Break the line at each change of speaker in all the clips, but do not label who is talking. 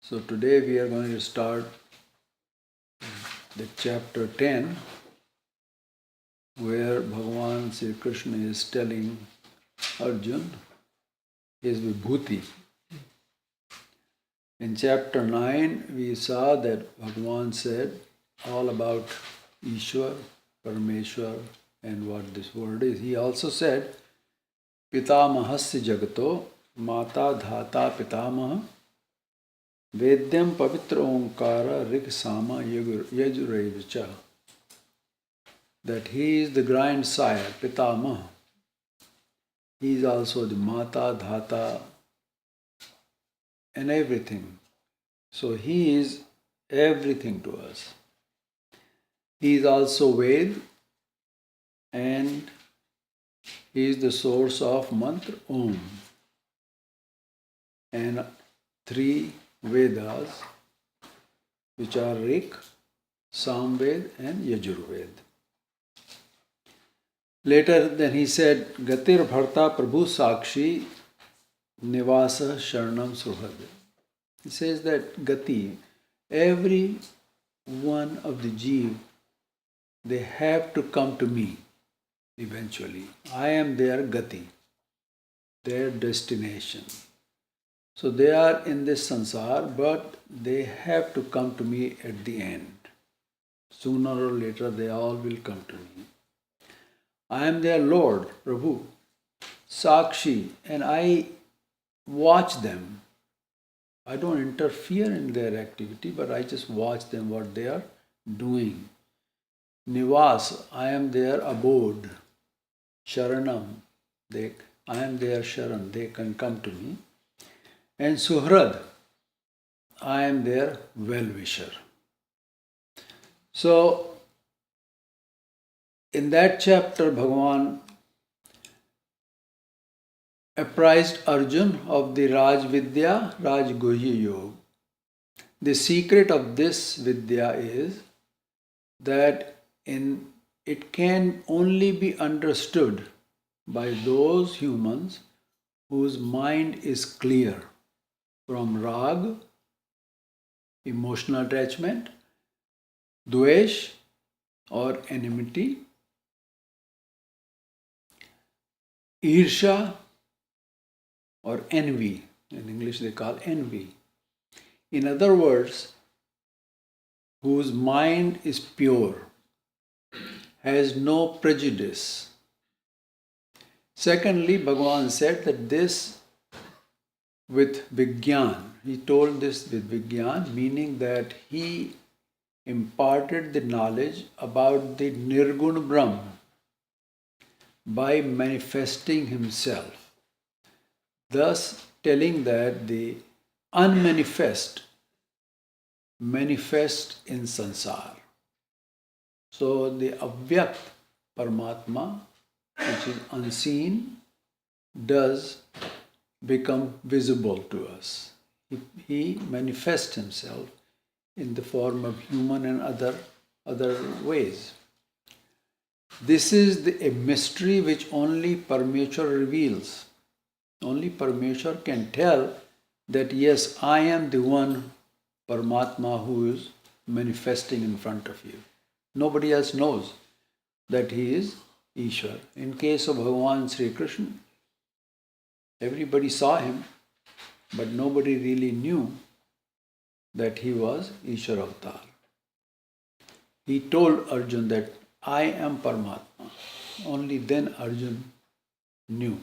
So today we are going to start the chapter 10, where Bhagavan Sri Krishna is telling Arjun his vibhuti. In chapter 9, we saw that Bhagavan said all about Ishwar, Parameshwar, and what this word is. He also said, Pitamahasya Jagato, Mata Dhata Pitamaha, Vedyam Pavitra Omkara Rik Sama Yajurevicha. That he is the grandsire, Pitamaha. He is also the Mata, Dhata, and everything. So he is everything to us. He is also Ved, and he is the source of mantra Om. And 3 Vedas, which are Rik, Samved, and Yajurved. Later, then he said, Gatir Bharta Prabhu Sakshi Nivasa Sharanam Suhad. He says that Gati, every one of the Jeev, they have to come to me eventually. I am their Gati, their destination. So they are in this sansar, but they have to come to me at the end. Sooner or later, they all will come to me. I am their Lord, Prabhu, Sakshi, and I watch them. I don't interfere in their activity, but I just watch them, what they are doing. Nivas, I am their abode. Sharanam, I am their Sharan, they can come to me. And Suhrad, I am their well-wisher. So, in that chapter, Bhagavan apprised Arjun of the Raj Vidya, Raj Guhya Yoga. The secret of this Vidya is that it can only be understood by those humans whose mind is clear from rag, emotional attachment, dvesh or enmity, irsha or envy. In English they call envy. In other words, whose mind is pure, has no prejudice. Secondly, Bhagavan said that this with Vigyan, he told this with Vigyan, meaning that he imparted the knowledge about the Nirgun Brahm by manifesting himself, thus telling that the unmanifest manifest in sansar. So the Avyakt Paramatma, which is unseen, does become visible to us. He manifests himself in the form of human and other ways. This is a mystery which only Parameshwar reveals. Only Parameshwar can tell that yes, I am the one Paramatma who is manifesting in front of you. Nobody else knows that he is Ishwar. In case of Bhagavan Sri Krishna, everybody saw him, but nobody really knew that he was Ishwar Avatar. He told Arjun that I am Paramatma. Only then Arjun knew.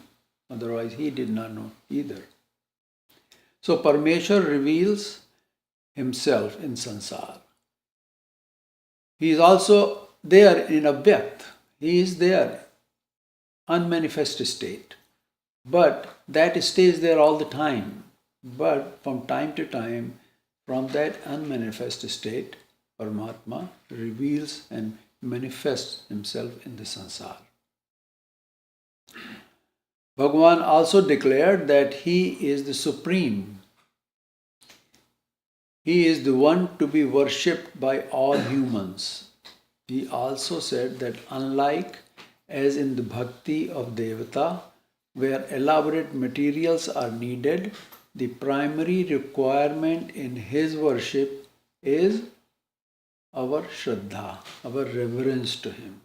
Otherwise he did not know either. So Parameshwar reveals himself in sansar. He is also there in Avyakt. He is there, unmanifest state. But that stays there all the time. But from time to time, from that unmanifest state, Paramatma reveals and manifests himself in the sansar. Bhagavan also declared that he is the supreme. He is the one to be worshipped by all humans. He also said that unlike as in the bhakti of Devata, where elaborate materials are needed, the primary requirement in his worship is our Shraddha, our reverence to him.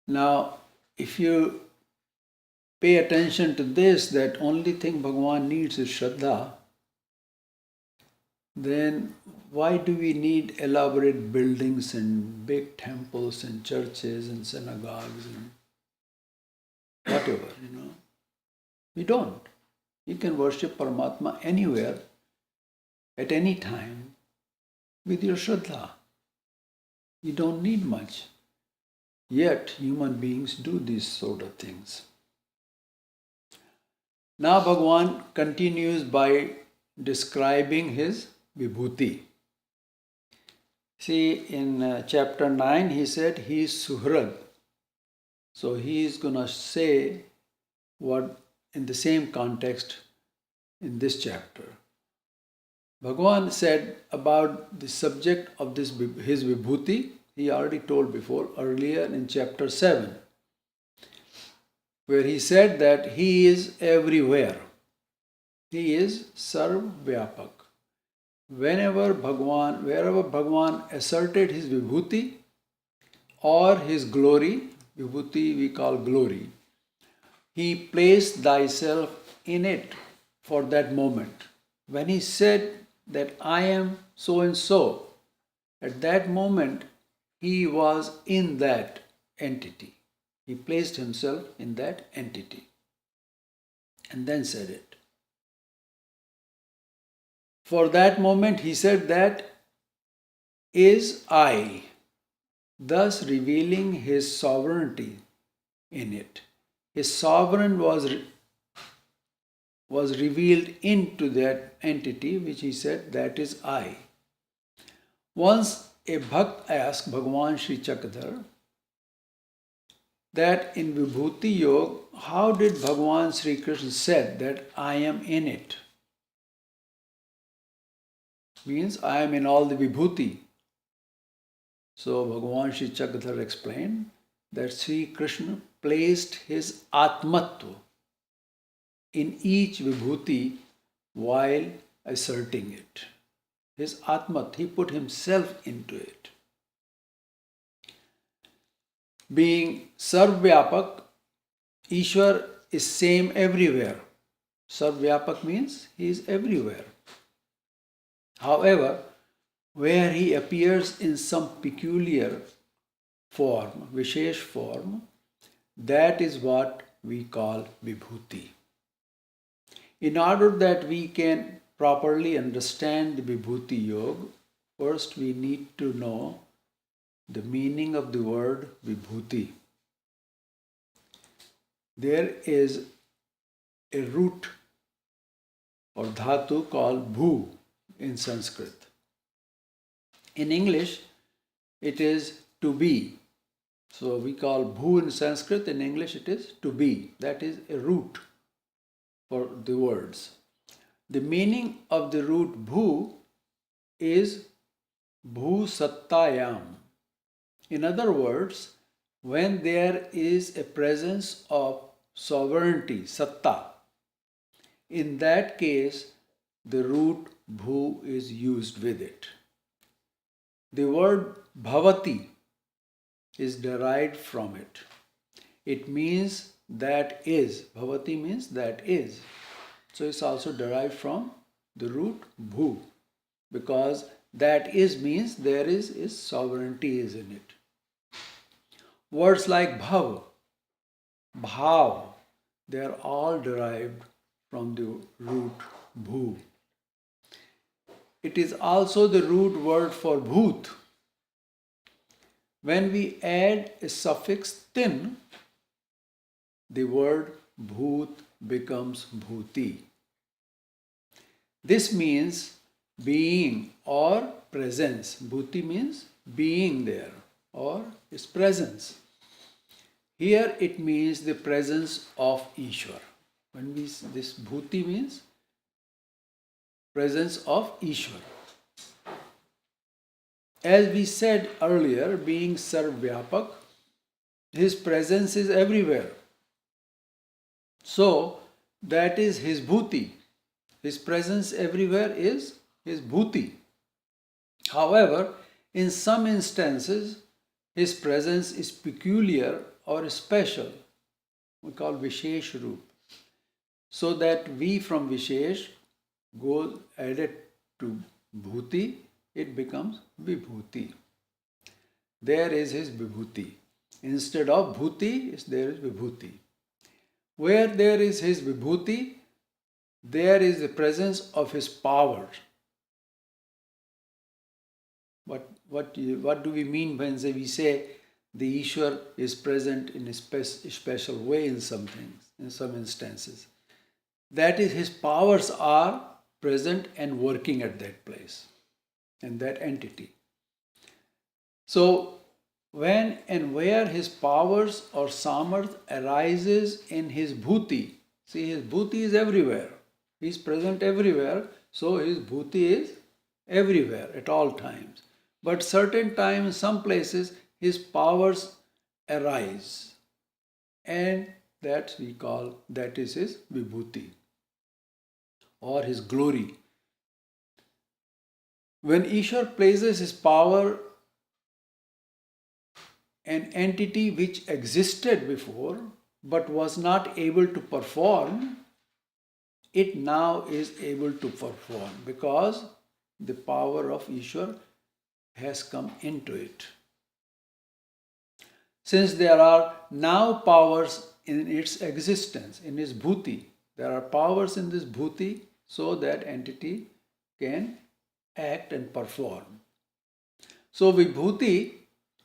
Now, if you pay attention to this, that only thing Bhagavan needs is Shraddha, then why do we need elaborate buildings and big temples and churches and synagogues and whatever, We don't. You can worship Paramatma anywhere, at any time, with your Shraddha. You don't need much. Yet, human beings do these sort of things. Now, Bhagavan continues by describing his Vibhuti. See, in chapter 9, he said he is Suhrad. So, he is going to say what in the same context in this chapter. Bhagavan said about the subject of his Vibhuti, he already told before, earlier in chapter 7, where he said that he is everywhere. He is Sarv-Vyapak. Wherever Bhagavan asserted his Vibhuti or his glory, Vibhuti we call glory, he placed thyself in it for that moment. When he said that I am so and so, at that moment he was in that entity. He placed himself in that entity and then said it. For that moment he said that is I, thus revealing his sovereignty in it. His sovereign was revealed into that entity which he said that is I. Once a Bhakt asked Bhagavan Sri Chakradhar that in Vibhuti Yoga, how did Bhagavan Sri Krishna said that I am in it? Means I am in all the Vibhuti. So Bhagavan Sri Chakradhar explained that Sri Krishna placed his Atmatva in each Vibhuti while asserting it. His Atmat, he put himself into it. Being Sarv-Vyapak, Ishwar is same everywhere. Sarv-Vyapak means he is everywhere. However, where he appears in some peculiar form, Vishesh form, that is what we call Vibhuti. In order that we can properly understand the Vibhuti Yoga, first we need to know the meaning of the word Vibhuti. There is a root or dhatu called bhu in Sanskrit. In English, it is to be. So we call bhu in Sanskrit, in English it is to be. That is a root for the words. The meaning of the root bhu is bhu sattayam. In other words, when there is a presence of sovereignty, satta, in that case, the root bhu is used with it. The word bhavati is derived from it. It means that is. Bhavati means that is. So it's also derived from the root bhu, because that is means there is sovereignty is in it. Words like bhav, bhav, they are all derived from the root bhu. It is also the root word for bhut. When we add a suffix tin, the word bhut becomes bhuti. This means being or presence. Bhuti means being there or its presence. Here it means the presence of Ishwar. This bhuti means presence of Ishwar. As we said earlier, being Sarv-Vyapak, his presence is everywhere. So, that is his bhuti. His presence everywhere is his bhuti. However, in some instances, his presence is peculiar or special. We call Vishesh Roop. So that we from Vishesh go added to Bhuti, it becomes Vibhuti. There is his Vibhuti. Instead of Bhuti, there is Vibhuti. Where there is his Vibhuti, there is the presence of his power. What do we mean when we say the Ishwar is present in a special way in some things, in some instances? That is, his powers are present and working at that place and that entity. So, when and where his powers or samarth arises in his bhuti, see, his bhuti is everywhere. He is present everywhere, so his bhuti is everywhere at all times. But certain times, some places, his powers arise, and that we call, that is his vibhuti or his glory. When Ishwar places his power, an entity which existed before but was not able to perform, it now is able to perform because the power of Ishwar has come into it. Since there are now powers in its existence, in its bhuti, there are powers in this bhuti, so that entity can act and perform. So vibhuti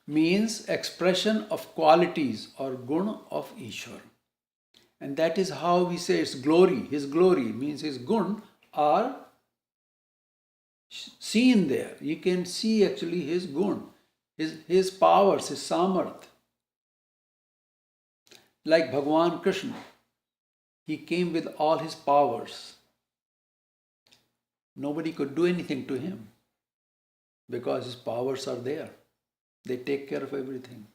means expression of qualities or guna of Ishwar. And that is how we say its glory. His glory means his gun are seen there. You can see actually his gun, his powers, his samarth. Like Bhagwan Krishna, he came with all his powers. Nobody could do anything to him because his powers are there. They take care of everything.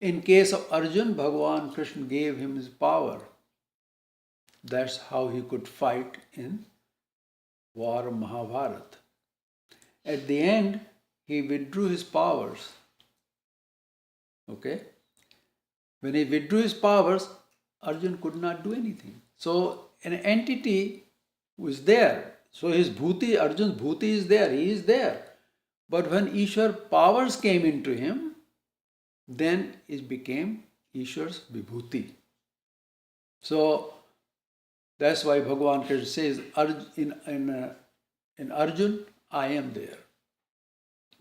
In case of Arjun, Bhagwan Krishna gave him his power. That's how he could fight in war of Mahabharata. At the end, he withdrew his powers. Okay? When he withdrew his powers, Arjun could not do anything. So an entity was there. So his bhuti, Arjun's bhuti is there. He is there. But when Ishwar powers came into him, then it became Ishwar's vibhuti. So that's why Bhagavan Krishna says, in Arjun, I am there.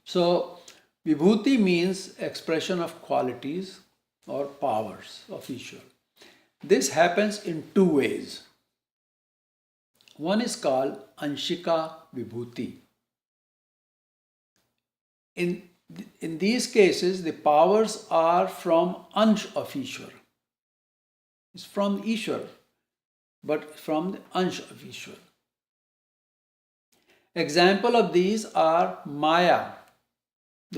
So vibhuti means expression of qualities or powers of Ishwar. This happens in two ways. One is called Anshika Vibhuti. In these cases, the powers are from Ansh of Ishwar. It's from Ishwar, but from the Ansh of Ishwar. Example of these are Maya.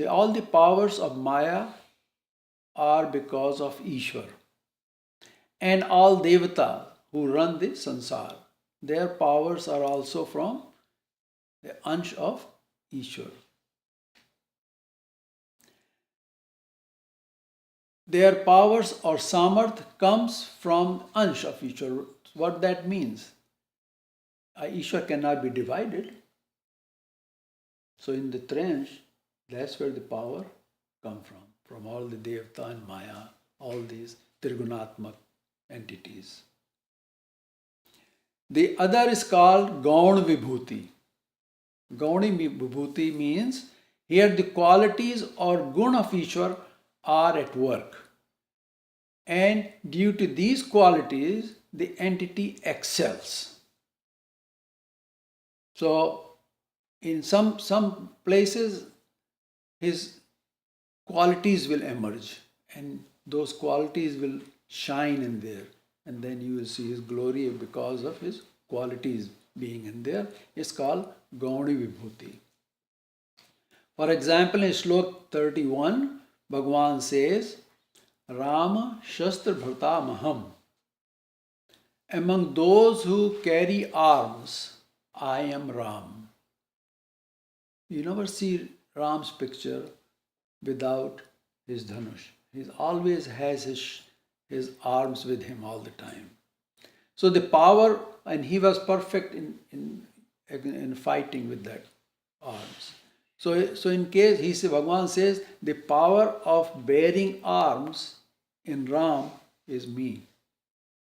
All the powers of Maya are because of Ishwar. And all Devata who run the Sansar, their powers are also from the Ansh of Ishwar. Their powers or samarth comes from Ansh of Ishwar. What that means? Ishwar cannot be divided. So in the trench, that's where the power comes from all the Devata and Maya, all these Trigunatmak entities. The other is called Gaun Vibhuti. Gauni Vibhuti means here the qualities or gun of Ishwar are at work. And due to these qualities, the entity excels. So in some places, his qualities will emerge and those qualities will shine in there. And then you will see his glory because of his qualities being in there. It's called Gauni Vibhuti. For example, in Shlok 31, Bhagavan says, Rama Shastra Bharta Maham. Among those who carry arms, I am Ram. You never see Ram's picture without his dhanush. He always has his arms with him all the time. So the power, and he was perfect in fighting with that arms. So in case Bhagavan says the power of bearing arms in Ram is me.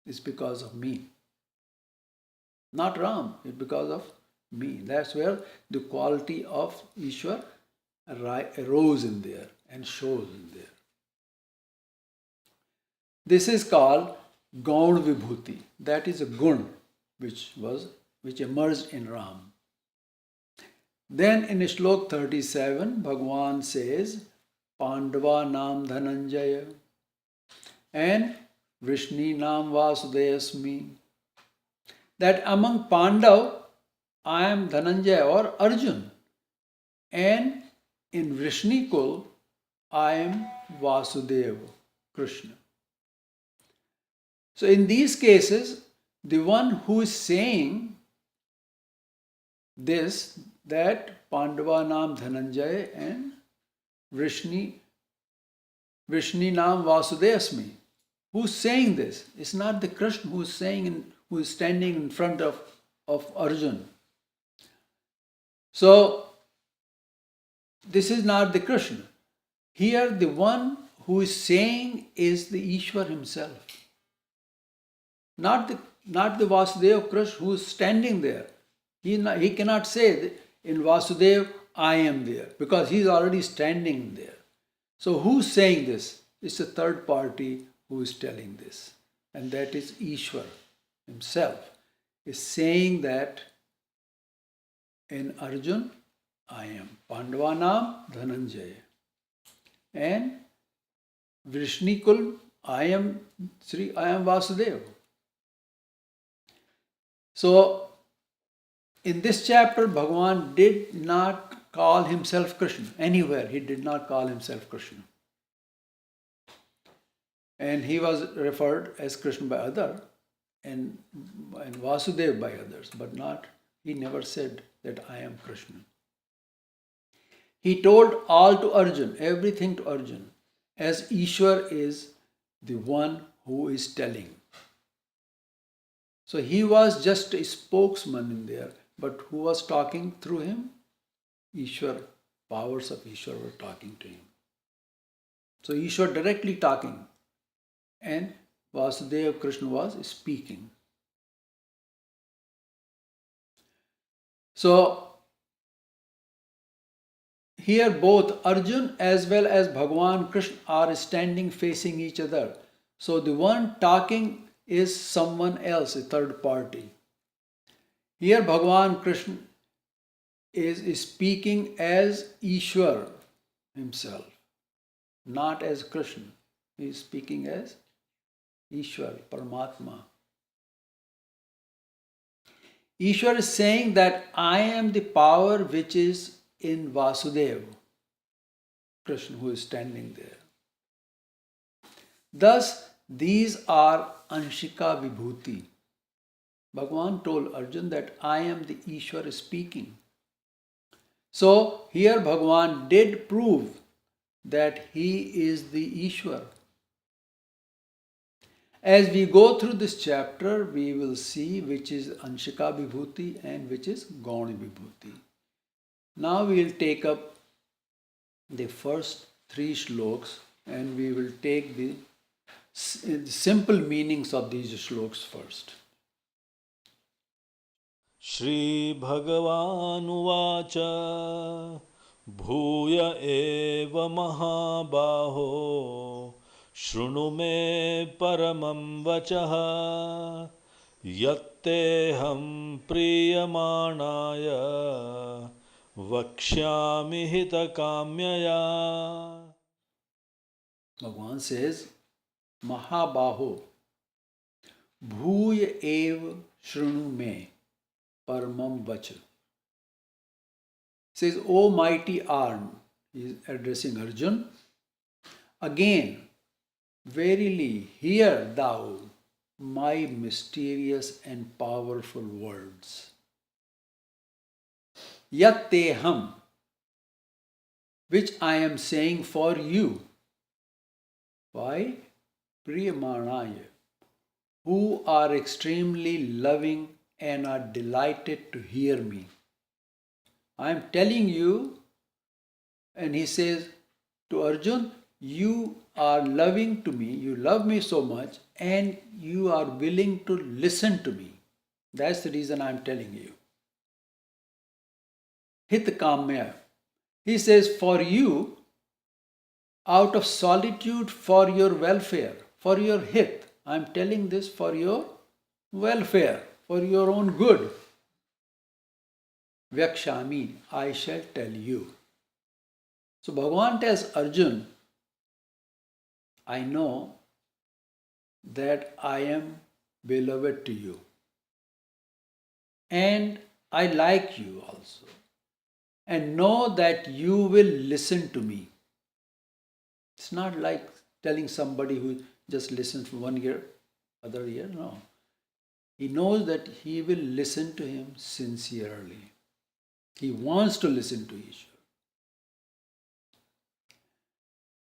It's because of me. Not Ram, it's because of me. That's where the quality of Ishwar arose in there and shows in there. This is called Gaun Vibhuti. That is a gun which emerged in Ram. Then in Shlok 37, Bhagavan says, Pandava Nam Dhananjaya and Vrishni Nam Vasudayasmi. That among Pandav, I am Dhananjaya or Arjun. And in Vrishni Kul, I am Vasudeva, Krishna. So in these cases, the one who is saying this, that Pandava Nam Dhananjaya and Vrishni Nam Vasudayasmi, who's saying this? It's not the Krishna who is saying, who is standing in front of Arjun. So this is not the Krishna. Here the one who is saying is the Ishwar himself. Not the Vasudeva Krishna who is standing there. He cannot say in Vasudeva, I am there, because he is already standing there. So who's saying this? It's a third party who is telling this. And that is Ishwar himself is saying that in Arjun, I am. Pandavanam Dhananjaya. And Vrishnikul, I am Vasudeva. So, in this chapter, Bhagavan did not call himself Krishna. Anywhere, he did not call himself Krishna. And he was referred as Krishna by others and Vasudeva by others, but not, he never said that I am Krishna. He told all to Arjun, everything to Arjun, as Ishwar is the one who is telling. So he was just a spokesman in there, but who was talking through him? Ishwar, powers of Ishwar were talking to him. So Ishwar directly talking, and Vasudeva Krishna was speaking. So here both Arjun as well as Bhagavan Krishna are standing facing each other. So the one talking is someone else, a third party. Here Bhagavan Krishna is speaking as Ishwar himself, not as Krishna. He is speaking as Ishwar, Paramatma. Ishwar is saying that I am the power which is in Vasudeva, Krishna who is standing there. Thus, these are Anshika Vibhuti. Bhagavan told Arjun that I am the Ishwar speaking. So, here Bhagavan did prove that he is the Ishwar. As we go through this chapter, we will see which is Anshika Vibhuti and which is Gauni Vibhuti. Now we will take up the first three shloks and we will take the simple meanings of these shloks first.
Shri Bhagavan Bhuya eva mahabaho Shruну me paramam vachaha Yatteham priyamanaya Vakshyami hitakamyaya.
Bhagavan says, Mahabaho Bhuya eva Shrunu me Paramam vacha. Says, O mighty arm, he is addressing Arjun. Again, verily, hear thou my mysterious and powerful words. Yat teham, which I am saying for you. Why? Priyamanaya, who are extremely loving and are delighted to hear me. I am telling you, and he says to Arjun, you are loving to me, you love me so much, and you are willing to listen to me. That's the reason I am telling you. Hitkamya. He says, for you, out of solitude, for your welfare, for your hit. I am telling this for your welfare, for your own good. Vyakshami, I shall tell you. So Bhagavan tells Arjun, I know that I am beloved to you. And I like you also. And know that you will listen to me. It's not like telling somebody who just listens for 1 year, other year, no. He knows that he will listen to him sincerely. He wants to listen to Ishvara.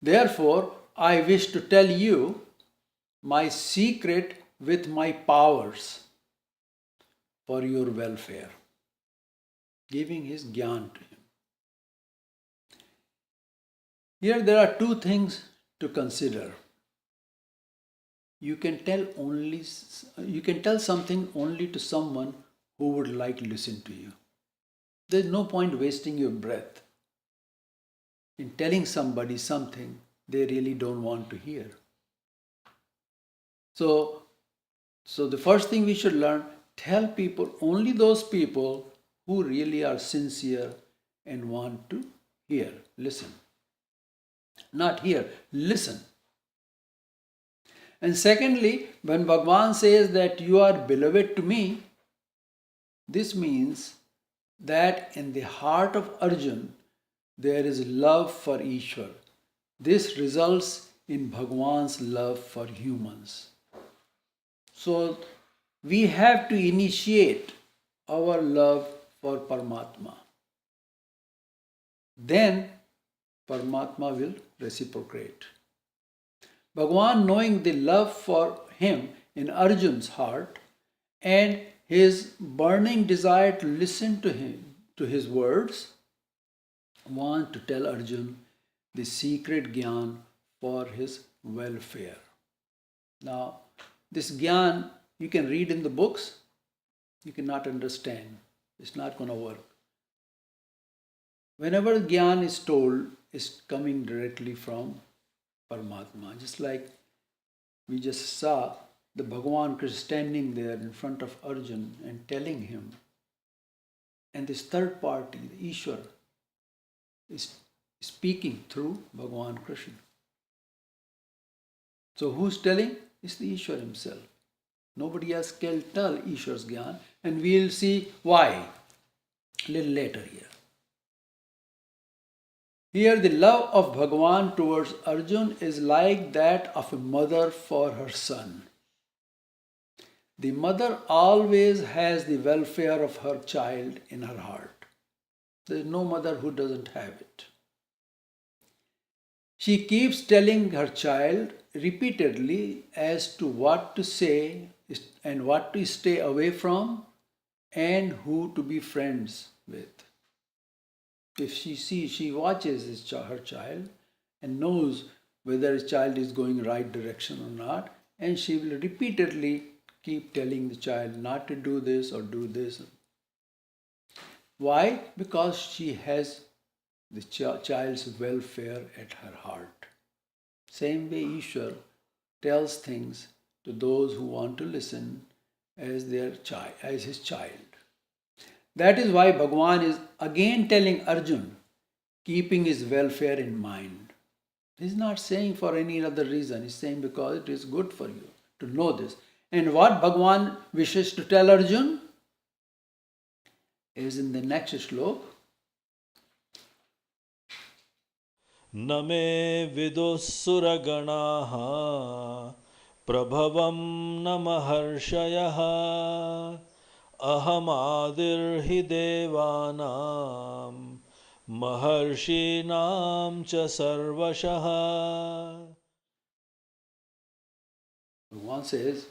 Therefore, I wish to tell you my secret with my powers for your welfare, giving his jnana to him. Here there are two things to consider. You can tell something only to someone who would like to listen to you. There's no point wasting your breath in telling somebody something they really don't want to hear. So the first thing we should learn, tell people, only those people who really are sincere and want to hear, listen. Not hear, listen. And secondly, when Bhagavan says that you are beloved to me, this means that in the heart of Arjun, there is love for Ishvara. This results in Bhagavan's love for humans. So we have to initiate our love for Paramatma. Then Paramatma will reciprocate. Bhagavan, knowing the love for him in Arjun's heart and his burning desire to listen to him, to his words, want to tell Arjun the secret jnana for his welfare. Now, this jnana you can read in the books, you cannot understand. It's not going to work. Whenever jnana is told, it's coming directly from Paramatma. Just like we just saw the Bhagavan Krishna standing there in front of Arjun and telling him. And this third party, the Ishvara, is speaking through Bhagavan Krishna. So who's telling? It's the Ishvara himself. Nobody else can tell Ishvara's jnana, and we'll see why a little later here. Here the love of Bhagavan towards Arjun is like that of a mother for her son. The mother always has the welfare of her child in her heart. There is no mother who doesn't have it. She keeps telling her child repeatedly as to what to say and what to stay away from and who to be friends with. If she watches her child and knows whether his child is going right direction or not, and she will repeatedly keep telling the child not to do this or do this. Why? Because she has the child's welfare at her heart. Same way Ishvara tells things to those who want to listen as his child. That is why Bhagavan is again telling Arjun, keeping his welfare in mind. He's not saying for any other reason. He's saying because it is good for you to know this. And what Bhagavan wishes to tell Arjun is in the next shloka.
न मे विदुः सुरगणाः प्रभवं न महर्षयः अहमादिर्हि देवानां महर्षीणां च सर्वशः.
Bhagavan says,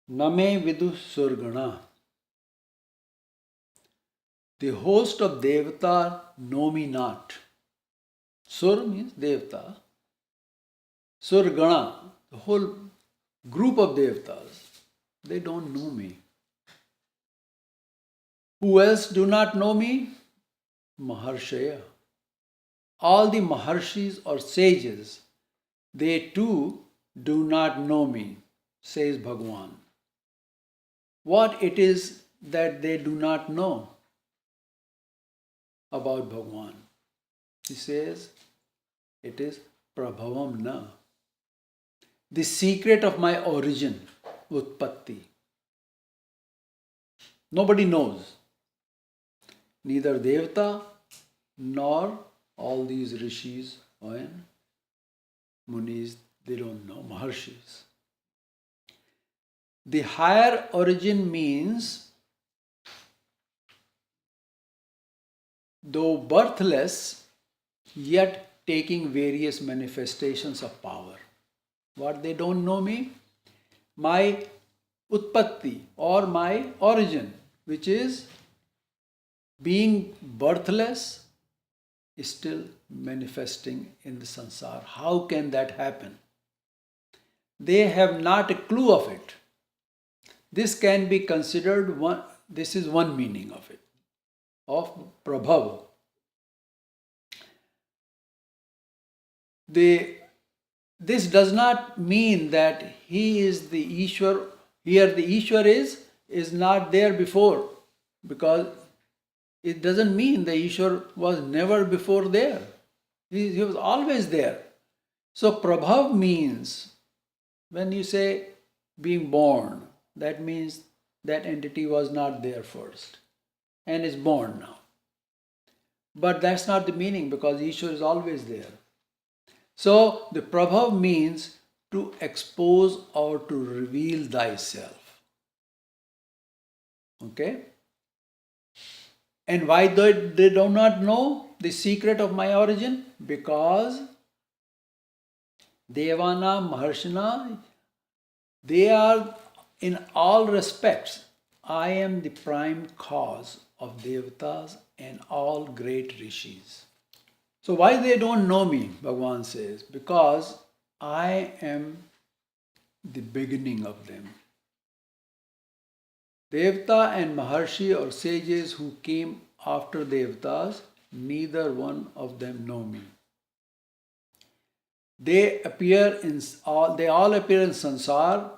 Name vidu surgana. The host of Devata know me not. Sur means Devata. Surgana, the whole group of Devatas, they don't know me. Who else do not know me? Maharshaya. All the Maharshis or sages, they too do not know me, says Bhagavan. What it is that they do not know about Bhagavan? He says, it is Prabhavam na. The secret of my origin, Utpatti. Nobody knows. Neither Devata nor all these rishis and munis, they don't know, Maharshis. The higher origin means, though birthless, yet taking various manifestations of power. What they don't know me? My Utpatti or my origin, which is being birthless, is still manifesting in the sansar. How can that happen? They have not a clue of it. This can be considered one, this is one meaning of it, of Prabhav. This does not mean that he is the Ishwar. Here the Ishwar is not there before, because it doesn't mean the Ishwar was never before there. He was always there. So Prabhav means, when you say being born, that means that entity was not there first and is born now. But that's not the meaning, because Ishwar is always there. So the Prabhav means to expose or to reveal thyself. Okay? And why they do not know the secret of my origin? Because Devana, Maharshina, they are in all respects. I am the prime cause of Devatas and all great rishis. So why they don't know me, Bhagavan says? Because I am the beginning of them. Devata and Maharshi or sages who came after Devatas, neither one of them know me. They all appear in sansar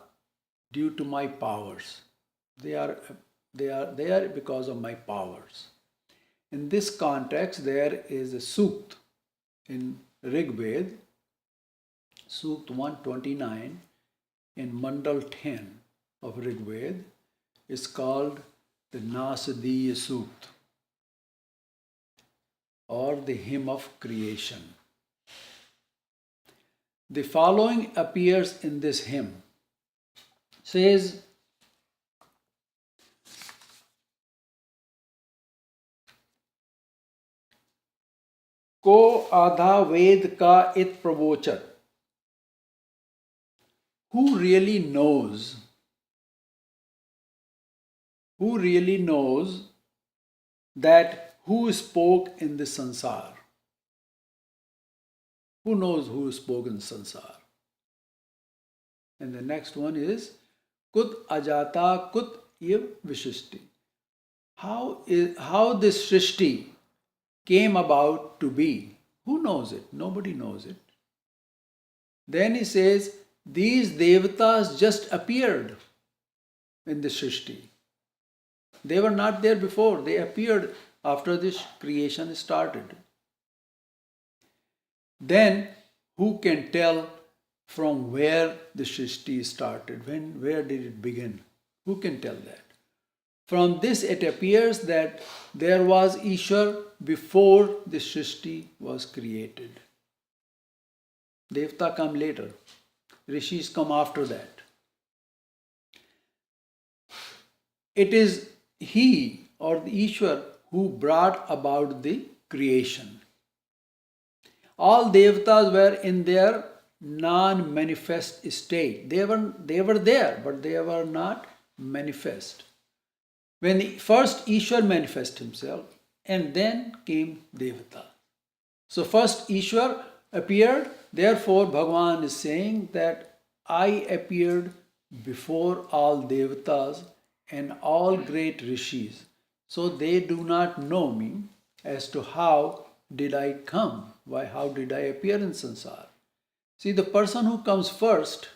due to my powers. They are there because of my powers. In this context, there is a sukt in Rig Veda, Sukt 129 in Mandal 10 of Rig Veda, is called the Nasadiya Sukt, or the hymn of creation. The following appears in this hymn. Says, Ko adha ved ka it pravochat. Who really knows? Who really knows that who spoke in the sansar? Who knows who spoke in sansar? And the next one is Kut ajata kut iv vishishti. How this Srishti came about to be? Who knows it? Nobody knows it. Then he says, these devatas just appeared in the Srishti. They were not there before. They appeared after this creation started. Then, who can tell from where the Srishti started? Where did it begin? Who can tell that? From this it appears that there was Ishwar before the Srishti was created. Devta come later. Rishis come after that. It is he or the Ishwar who brought about the creation. All Devtas were in their non-manifest state. They were there, but they were not manifest. When first Ishwar manifested himself, and then came Devata. So first Ishwar appeared, therefore Bhagavan is saying that I appeared before all Devatas and all great rishis. So they do not know me as to how did I come, how did I appear in sansar. See, the person who comes first,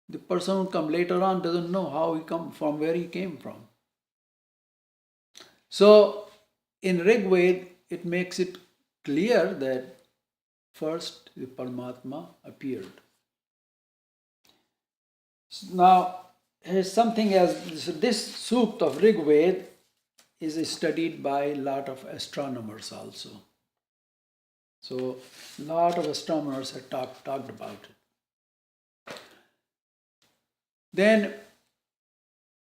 the person who comes later on doesn't know how he come from, where he came from. So in Rig Veda, it makes it clear that first the Paramatma appeared. Now, here's something else. This Sukt of Rig Veda is studied by a lot of astronomers also. So, a lot of astronomers have talked about it. Then,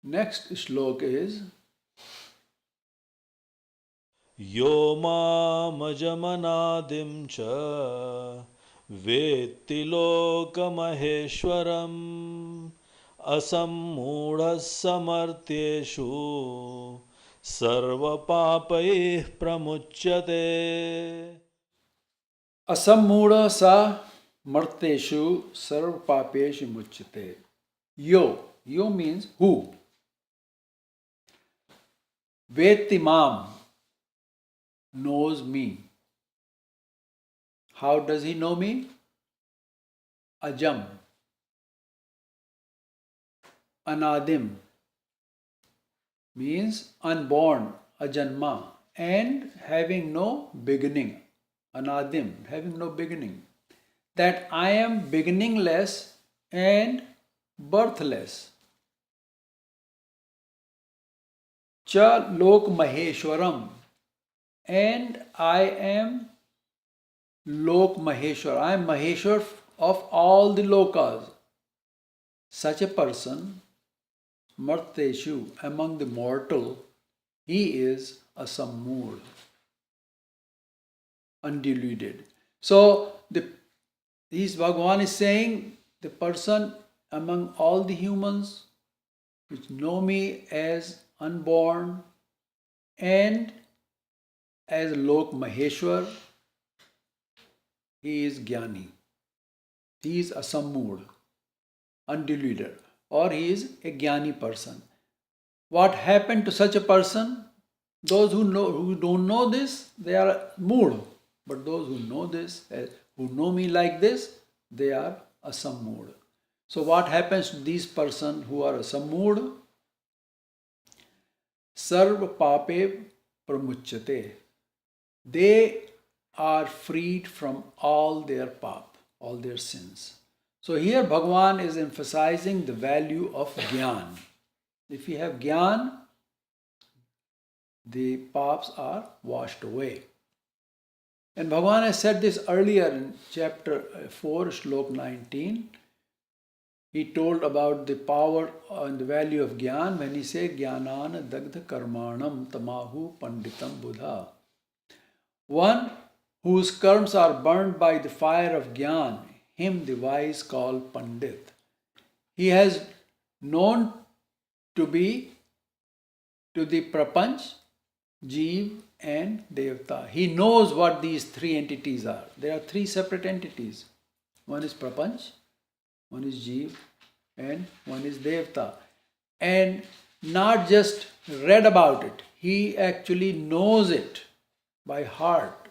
next shlok is
Yo mamajamanadim cha vetti lokamaheshwaram asammudha samartyeshu sarva papaih pramuchyate.
Asammudha sa marteshu sarv papeshu muchyate. Yo means who. Vetimam knows me. How does he know me? Ajam, Anadim means unborn, ajanma, and having no beginning. Anadim, having no beginning. That I am beginningless and birthless. Cha lok maheshwaram, and I am Lok Maheshwar. I am Maheshwar of all the lokas. Such a person, Marteshu, among the mortal, he is a Sammud, undiluted. So, Bhagavan is saying, the person among all the humans which know me as unborn and as Lok Maheshwar, he is Jnani. He is Asammud, undiluted, or he is a Jnani person. What happened to such a person? Those who don't know this, they are mood. But those who know this, who know me like this, they are Asammud. So what happens to these persons who are Asammud? Sarva pape pramuchyate. They are freed from all their pap, all their sins. So here Bhagavan is emphasizing the value of Gyan. If you have Gyan, the paps are washed away. And Bhagavan has said this earlier in chapter 4, shlok 19. He told about the power and the value of Gyan when he said, Gyanana dagdha karmanam tamahu panditam buddha. One whose karms are burned by the fire of Gyan, him the wise call Pandit. He has known to be to the Prapanch, Jeev and Devta. He knows what these three entities are. There are three separate entities. One is Prapanch, one is Jeev and one is Devta. And not just read about it, he actually knows it by heart.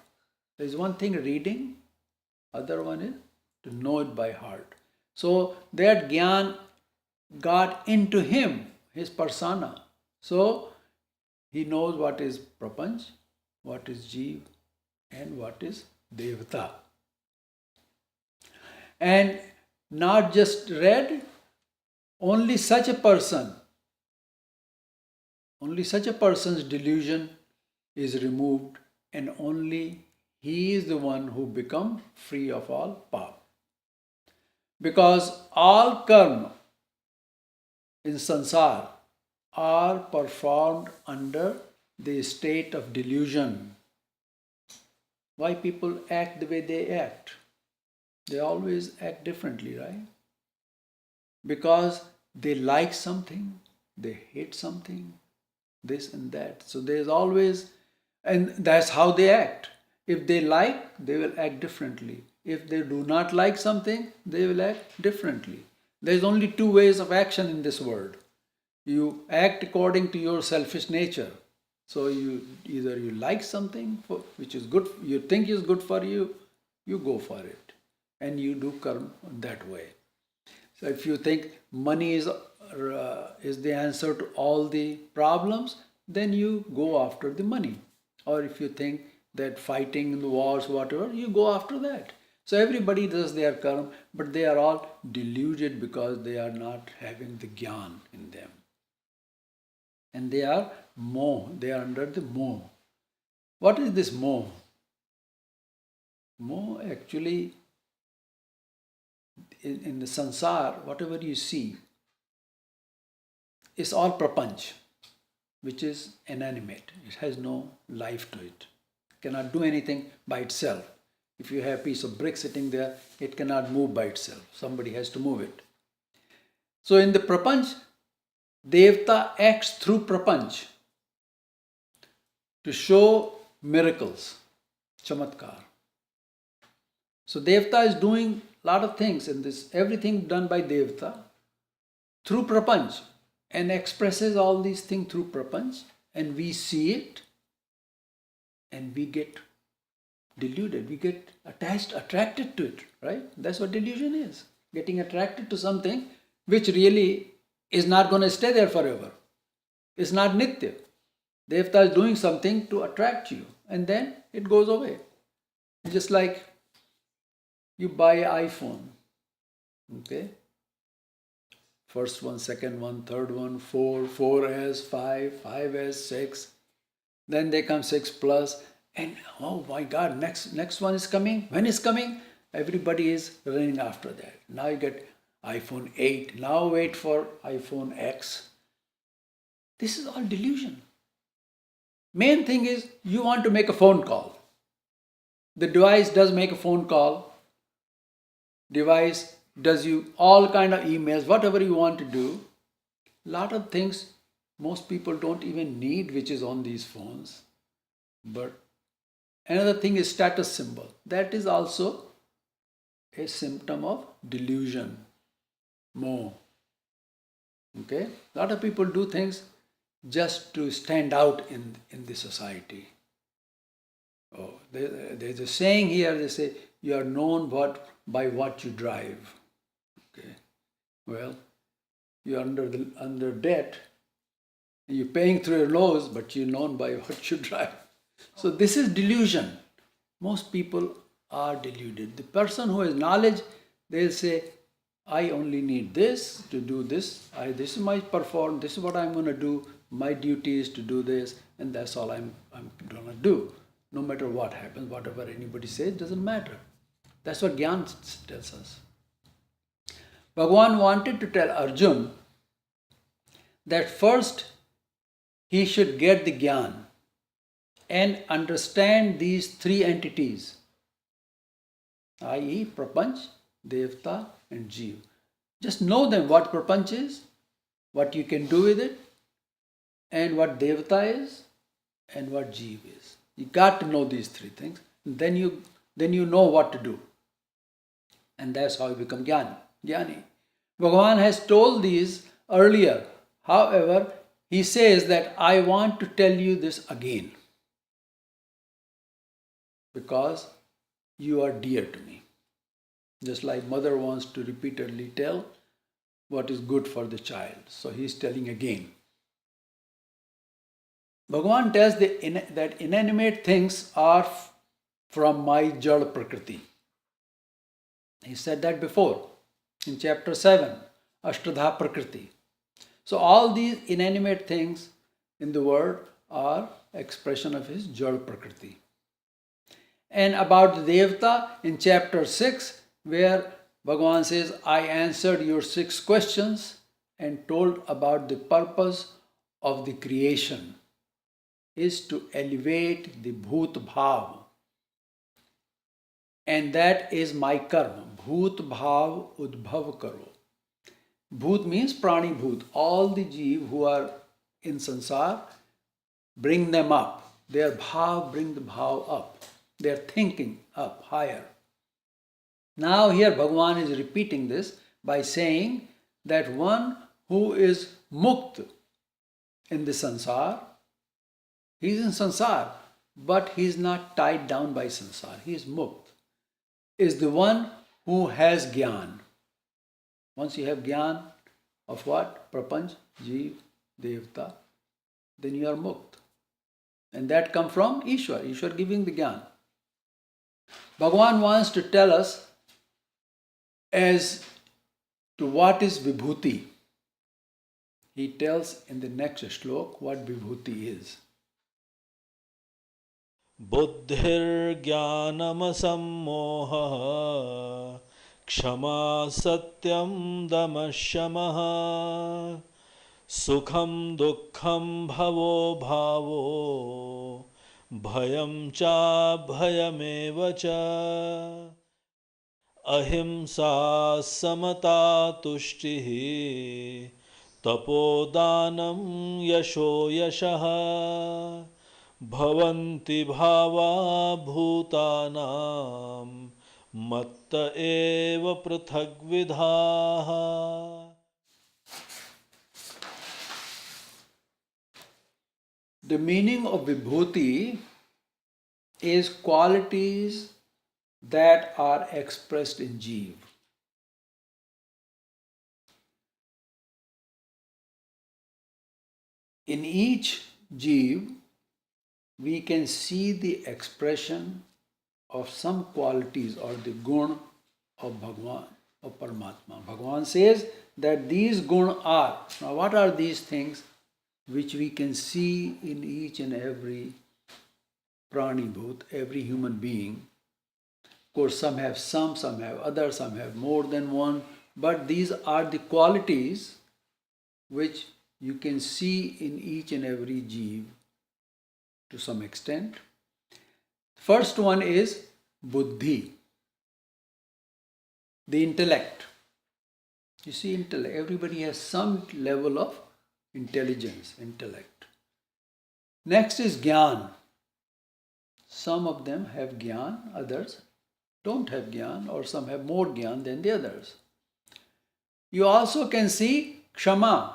There is one thing reading, other one is to know it by heart. So that Gyan got into him, his persona. So he knows what is Prapanch, what is Jeev, and what is Devata. And not just read, only such a person's delusion is removed, and only he is the one who becomes free of all pap. Because all karma in sansar are performed under the state of delusion. Why people act the way they act? They always act differently, right? Because they like something, they hate something, this and that. So there's always, and that's how they act. If they like, they will act differently. If they do not like something, they will act differently. There's only two ways of action in this world. You act according to your selfish nature. So either you like something which is good, you think is good for you, you go for it, and you do karma that way. So if you think money is the answer to all the problems, then you go after the money. Or if you think that fighting in the wars, whatever, you go after that. So everybody does their karma, but they are all deluded because they are not having the jnana in them. And they are moh, they are under the moh. What is this moh? Moh actually, in the sansar, whatever you see, is all prapanch, which is inanimate. It has no life to it. It cannot do anything by itself. If you have a piece of brick sitting there, it cannot move by itself. Somebody has to move it. So in the prapanch, Devta acts through prapanch to show miracles, chamatkar. So Devta is doing a lot of things in this, everything done by Devta through prapanch, and expresses all these things through prapanch, and we see it and we get deluded, we get attached, attracted to it, right? That's what delusion is, getting attracted to something which really is not going to stay there forever. It's not nitya. Devta is doing something to attract you, and then it goes away. Just like you buy an iPhone, okay? First one, second one, third one, 4, 4S, 5, 5S, 6. Then they come 6 Plus, and oh my God, next one is coming. When is coming? Everybody is running after that. Now you get iPhone 8. Now wait for iPhone X. This is all delusion. Main thing is you want to make a phone call. The device does make a phone call. Device does you all kind of emails, whatever you want to do. Lot of things most people don't even need, which is on these phones. But another thing is status symbol. That is also a symptom of delusion, moh. Okay? A lot of people do things just to stand out in the society. Oh, there's a saying here, they say, you are known by what you drive. Okay. Well, you're under debt, and you're paying through your nose, but you're known by what you drive. So this is delusion. Most people are deluded. The person who has knowledge, they'll say, I only need this to do this. This is my perform. This is what I'm going to do. My duty is to do this, and that's all I'm going to do. No matter what happens, whatever anybody says, doesn't matter. That's what Gyan tells us. Bhagavan wanted to tell Arjun that first he should get the Gyan and understand these three entities, i.e. Prapanch, Devta and Jeev. Just know them, what Prapanch is, what you can do with it, and what Devta is, and what Jeev is. You got to know these three things. Then you know what to do. And that's how you become Jnani. Bhagavan has told these earlier. However, he says that I want to tell you this again, because you are dear to me. Just like mother wants to repeatedly tell what is good for the child. So he is telling again. Bhagavan tells that inanimate things are from my Jal Prakriti. He said that before in chapter 7, Ashtadha Prakriti. So all these inanimate things in the world are expression of his Jal Prakriti. And about the Devta in chapter 6, where Bhagavan says, I answered your 6 questions and told about the purpose of the creation is to elevate the Bhut Bhav. And that is my karma. Bhut Bhav Udbhav Karo. Bhut means Prani Bhut. All the jeev who are in sansar, bring them up. Their bhav bring the bhav up. Their thinking up, higher. Now here Bhagavan is repeating this by saying that one who is mukt in the sansar, he is in sansar, but he is not tied down by sansar. He is mukt. Is the one who has gyan. Once you have gyan of what? Prapanch, Jeev, Devta, then you are mukt. And that comes from Ishwar. Ishwar giving the gyan. Bhagavan wants to tell us as to what is vibhuti. He tells in the next shlok what vibhuti is.
बुद्धिर्ज्ञानमसम्मोहः क्षमा सत्यं दमः शमः सुखं दुःखं भवो भावो भयं चाभयमेव च अहिंसा समता तुष्टिः तपोदानं यशो यशः भवन्ति भावा भूतानां मत्त एव पृथग्विधाः.
The meaning of vibhuti is qualities that are expressed in jeev. In each jeev, we can see the expression of some qualities or the gun of Bhagavan, of Paramatma. Bhagavan says that these gun are. Now, what are these things which we can see in each and every prani bhut, every human being? Of course, some have some have others, some have more than one, but these are the qualities which you can see in each and every jeev to some extent. First one is buddhi, the intellect. You see, intellect, everybody has some level of intelligence, intellect. Next is jnana. Some of them have jnana, others don't have jnana, or some have more jnana than the others. You also can see kshama,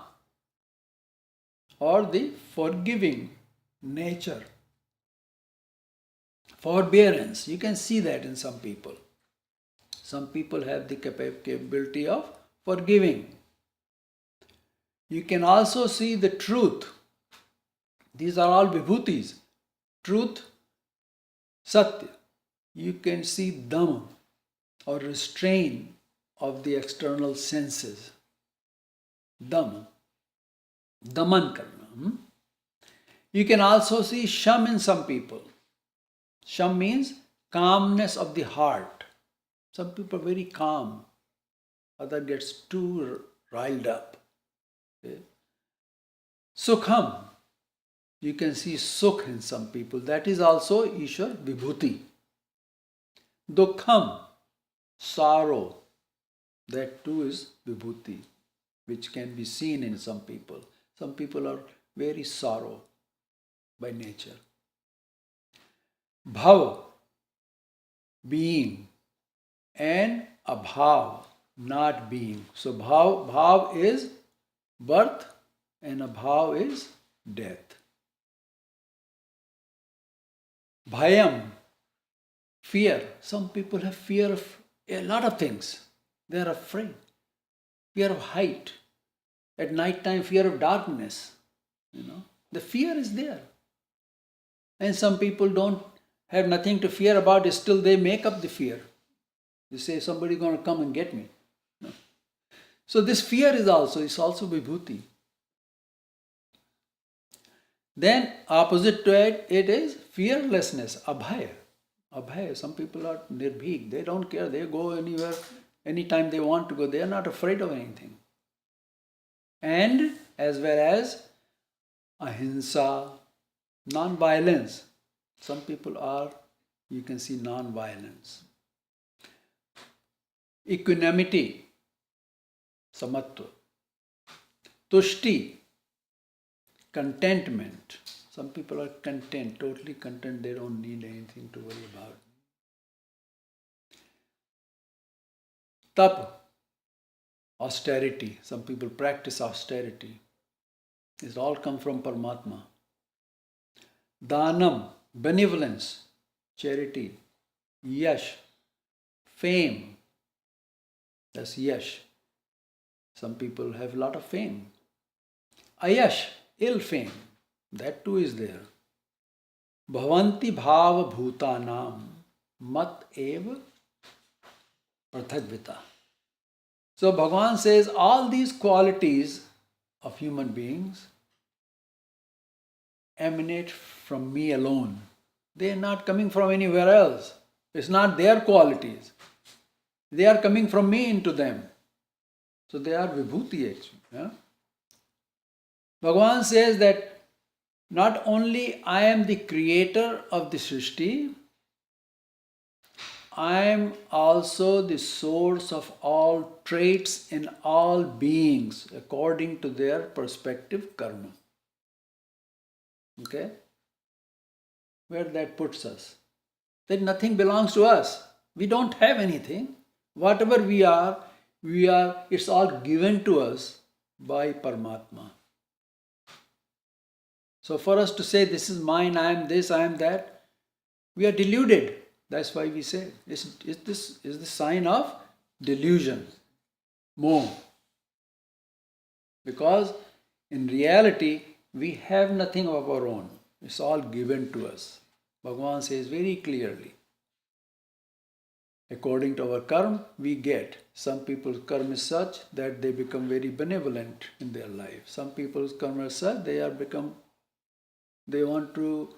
or the forgiving nature, forbearance. You can see that in some people. Some people have the capability of forgiving. You can also see the truth. These are all vibhutis. Truth, satya. You can see dhamma, or restraint of the external senses. Dhamma. Daman karna. You can also see sham in some people. Sham means calmness of the heart. Some people are very calm. Other gets too riled up. Okay. Sukham. You can see sukh in some people. That is also Ishwar vibhuti. Dukkham. Sorrow. That too is vibhuti, which can be seen in some people. Some people are very sorrow by nature. Bhav, being, and abhav, not being. So bhav is birth and abhav is death. Bhayam, fear. Some people have fear of a lot of things. They are afraid. Fear of height. At night time, fear of darkness. The fear is there. And some people don't have nothing to fear about, still they make up the fear. They say, somebody is going to come and get me. No. So this fear is also vibhuti. Then opposite to it is fearlessness, abhaya. Abhaya, some people are nirbhik, they don't care, they go anywhere Anytime they want to go, they are not afraid of anything. And as well as ahimsa, non-violence. Some people are, you can see, non-violence. Equanimity, samatva. Tushti, contentment. Some people are content, totally content, they don't need anything to worry about. Tap, austerity. Some people practice austerity. This all come from Paramatma. Dhanam, benevolence, charity. Yash, fame. That's yash. Some people have a lot of fame. Ayash, ill fame. That too is there. Bhavanti bhava bhutanam mat eva prathagvita. So Bhagavan says all these qualities of human beings emanate from me alone. They are not coming from anywhere else. It's not their qualities. They are coming from me into them. So they are vibhuti actually. Yeah? Bhagavan says that not only I am the creator of the Srishti, I am also the source of all traits in all beings according to their perspective karma. Okay? Where that puts us? That nothing belongs to us. We don't have anything. Whatever we are, it's all given to us by Paramatma. So for us to say, this is mine, I am this, I am that, we are deluded. That's why we say, this is the sign of delusion, moh. Because in reality, we have nothing of our own. It's all given to us. Bhagavan says very clearly, according to our karma, we get. Some people's karma is such that they become very benevolent in their life. Some people's karma is such they want to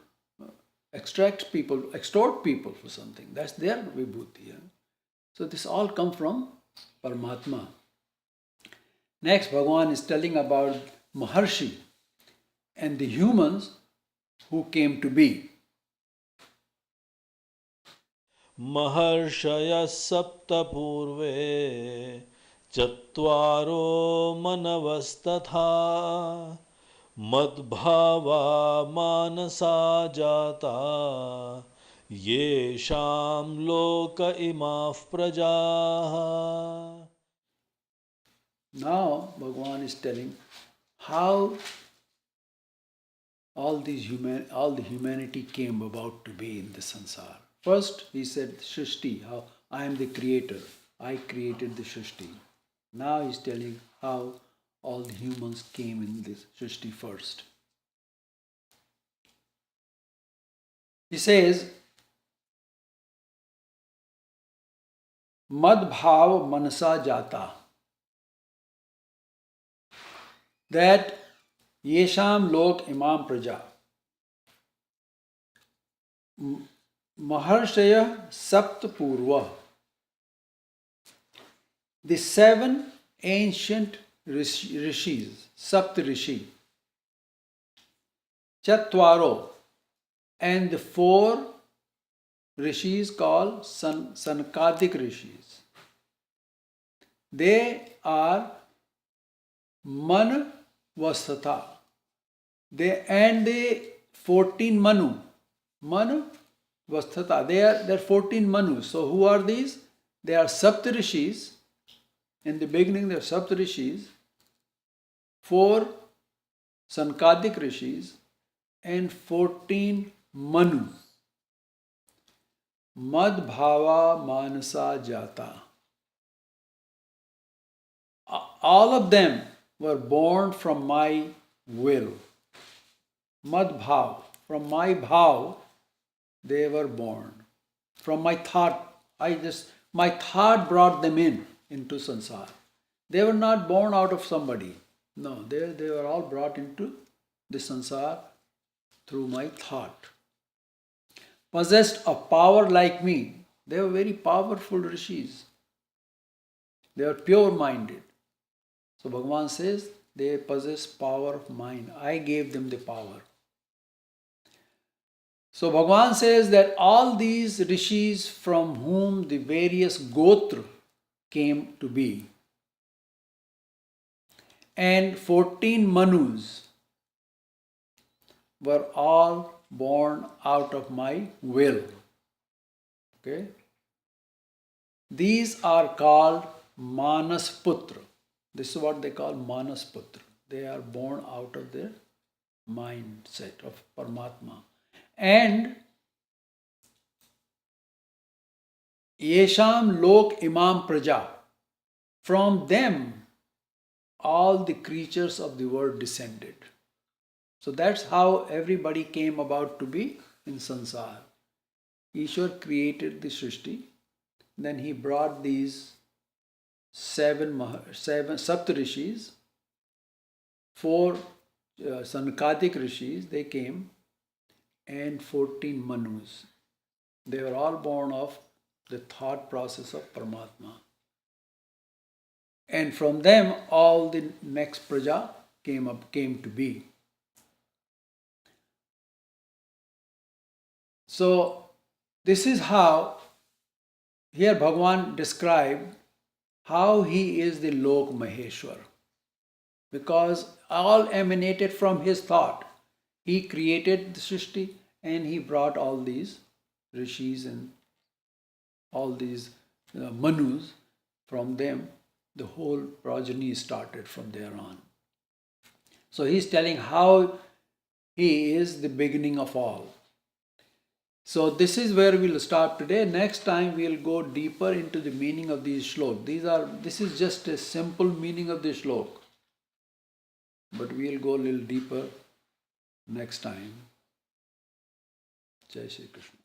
extort people for something. That's their vibhuti. Yeah? So this all comes from Paramatma. Next, Bhagavan is telling about Maharshi and the humans who came to be.
Maharshaya sapta purve chatvaro manavastatha madbhava manasa jata yesham loka imaf prajaha.
Now Bhagavan is telling how all the humanity came about to be in the sansar. First, he said Shrishti, how I am the creator. I created the Shrishti. Now he's telling how all the humans came in this Shrishti first. He says, Madbhav manasa jata. That Yesham lok imam praja. Maharshaya Sapt Purva. The 7 ancient rishis, Sapt Rishi, Chatvaro, and the 4 rishis called Sankadik rishis. They are Man Vasatha. And the 14 Manu. Manu Vasthata. There are 14 Manus. So who are these? They are Saptarishis. In the beginning they are Saptarishis, 4 Sankadik Rishis, and 14 Manu. Madbhava Manasa Jata. All of them were born from my will. Madbhav. From my bhav, they were born. From my thought, my thought brought them into sansar. They were not born out of somebody. No, they were all brought into the sansar through my thought. Possessed of power like me. They were very powerful rishis. They are pure-minded. So Bhagavan says they possess power of mind. I gave them the power. So Bhagavan says that all these rishis from whom the various gotra came to be, and 14 manus were all born out of my will. Okay? These are called Manas Putra. This is what they call Manas Putra. They are born out of their mindset of Paramatma. And Yesham Lok Imam Praja. From them all the creatures of the world descended. So that's how everybody came about to be in Sansar. Ishwar created the Srishti. Then he brought these seven Saptarishis, four Sankadik Rishis, they came, and 14 Manus. They were all born of the thought process of Paramatma. And from them all the next Praja came to be. So this is how here Bhagavan described how he is the Lok Maheshwar. Because all emanated from his thought. He created the Srishti and he brought all these rishis and all these manus. From them, the whole progeny started from there on. So he's telling how he is the beginning of all. So this is where we'll stop today. Next time we'll go deeper into the meaning of these shlok. This is just a simple meaning of the shlok. But we'll go a little deeper next time. Jai Shri Krishna.